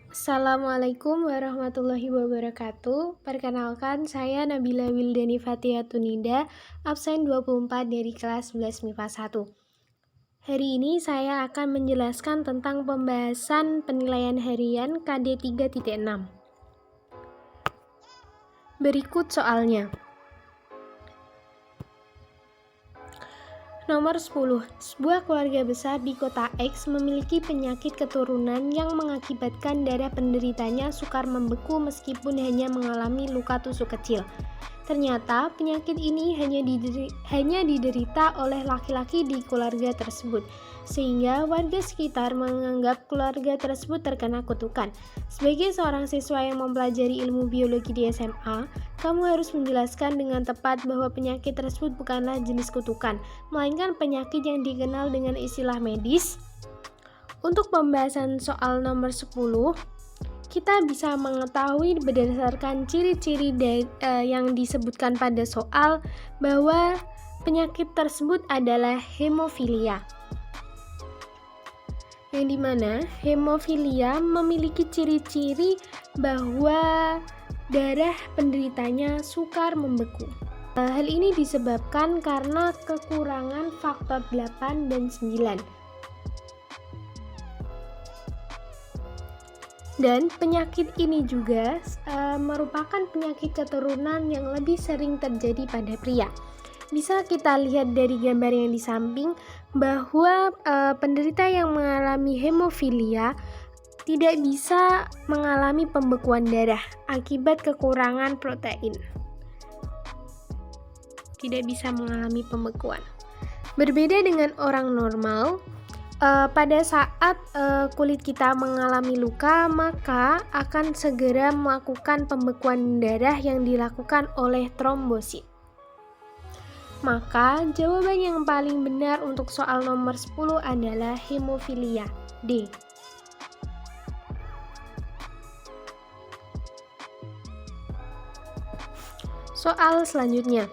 Assalamualaikum warahmatullahi wabarakatuh. Perkenalkan, saya Nabila Wildani Fathiatunida, absen 24 dari kelas 11 MIPA 1. Hari ini saya akan menjelaskan tentang pembahasan penilaian harian KD 3.6. Berikut soalnya. Nomor 10. Sebuah keluarga besar di kota X memiliki penyakit keturunan yang mengakibatkan darah penderitanya sukar membeku meskipun hanya mengalami luka tusuk kecil. Ternyata penyakit ini hanya diderita oleh laki-laki di keluarga tersebut, sehingga warga sekitar menganggap keluarga tersebut terkena kutukan. Sebagai seorang siswa yang mempelajari ilmu biologi di SMA, kamu harus menjelaskan dengan tepat bahwa penyakit tersebut bukanlah jenis kutukan, melainkan penyakit yang dikenal dengan istilah medis. Untuk pembahasan soal nomor 10, kita bisa mengetahui berdasarkan ciri-ciri yang disebutkan pada soal bahwa penyakit tersebut adalah hemofilia. Yang dimana hemofilia memiliki ciri-ciri bahwa darah penderitanya sukar membeku. Hal ini disebabkan karena kekurangan faktor 8 dan 9. Dan penyakit ini juga merupakan penyakit keturunan yang lebih sering terjadi pada pria. Bisa kita lihat dari gambar yang di samping bahwa penderita yang mengalami hemofilia tidak bisa mengalami pembekuan darah akibat kekurangan protein. Tidak bisa mengalami pembekuan. Berbeda dengan orang normal, pada saat kulit kita mengalami luka, maka akan segera melakukan pembekuan darah yang dilakukan oleh trombosit. Maka jawaban yang paling benar untuk soal nomor 10 adalah hemofilia, D. Soal selanjutnya.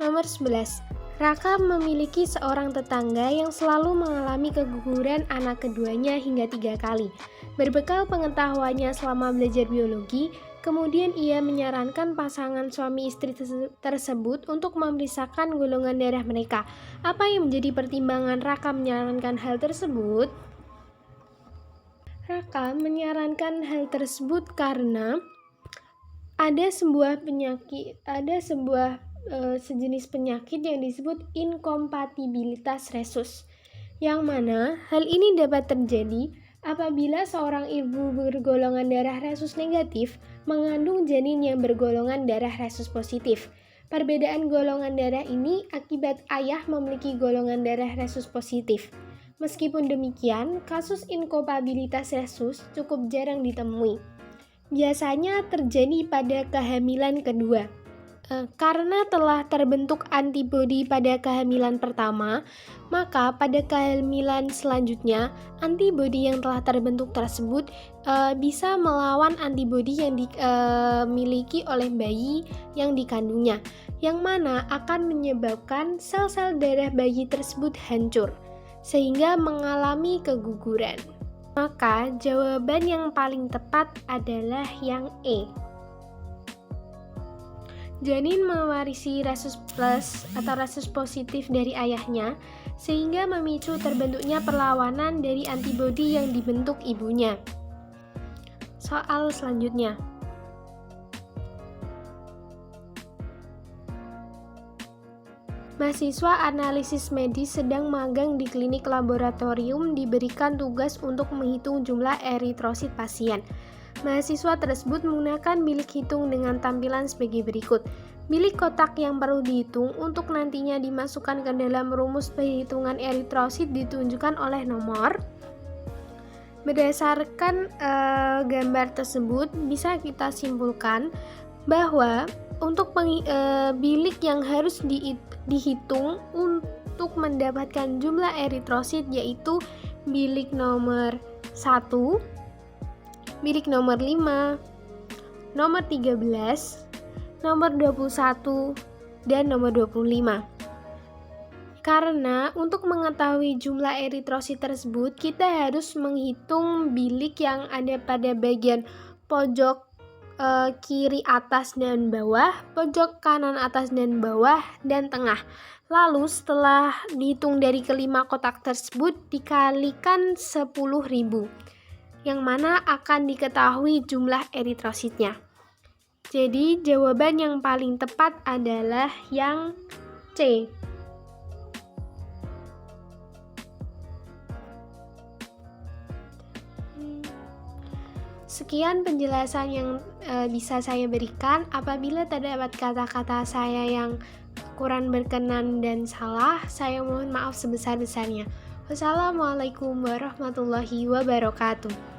Nomor 11. Raka memiliki seorang tetangga yang selalu mengalami keguguran anak keduanya hingga 3 kali. Berbekal pengetahuannya selama belajar biologi, kemudian ia menyarankan pasangan suami istri tersebut untuk memeriksakan golongan darah mereka. Apa yang menjadi pertimbangan Raka menyarankan hal tersebut? Raka menyarankan hal tersebut karena ada sejenis penyakit yang disebut inkompatibilitas resus, yang mana hal ini dapat terjadi apabila seorang ibu bergolongan darah resus negatif mengandung janin yang bergolongan darah resus positif. Perbedaan golongan darah ini akibat ayah memiliki golongan darah resus positif. Meskipun demikian, kasus inkompatibilitas resus cukup jarang ditemui. Biasanya terjadi pada kehamilan kedua. Karena telah terbentuk antibodi pada kehamilan pertama, maka pada kehamilan selanjutnya antibodi yang telah terbentuk tersebut bisa melawan antibodi yang dimiliki oleh bayi yang dikandungnya, yang mana akan menyebabkan sel-sel darah bayi tersebut hancur sehingga mengalami keguguran. Maka jawaban yang paling tepat adalah yang E. Janin mewarisi resus plus atau resus positif dari ayahnya, sehingga memicu terbentuknya perlawanan dari antibodi yang dibentuk ibunya. Soal selanjutnya. Mahasiswa analisis medis sedang magang di klinik laboratorium diberikan tugas untuk menghitung jumlah eritrosit pasien. Mahasiswa tersebut menggunakan bilik hitung dengan tampilan sebagai berikut. Bilik kotak yang perlu dihitung untuk nantinya dimasukkan ke dalam rumus perhitungan eritrosit ditunjukkan oleh nomor. Berdasarkan gambar tersebut bisa kita simpulkan bahwa untuk bilik yang harus dihitung untuk mendapatkan jumlah eritrosit yaitu bilik nomor 1, bilik nomor 5, nomor 13, nomor 21, dan nomor 25. Karena untuk mengetahui jumlah eritrosit tersebut, kita harus menghitung bilik yang ada pada bagian pojok kiri atas dan bawah, pojok kanan atas dan bawah, dan tengah. Lalu setelah dihitung dari kelima kotak tersebut dikalikan 10.000, yang mana akan diketahui jumlah eritrositnya. Jadi jawaban yang paling tepat adalah yang C. Sekian penjelasan yang bisa saya berikan. Apabila terdapat kata-kata saya yang kurang berkenan dan salah, saya mohon maaf sebesar-besarnya. Wassalamualaikum warahmatullahi wabarakatuh.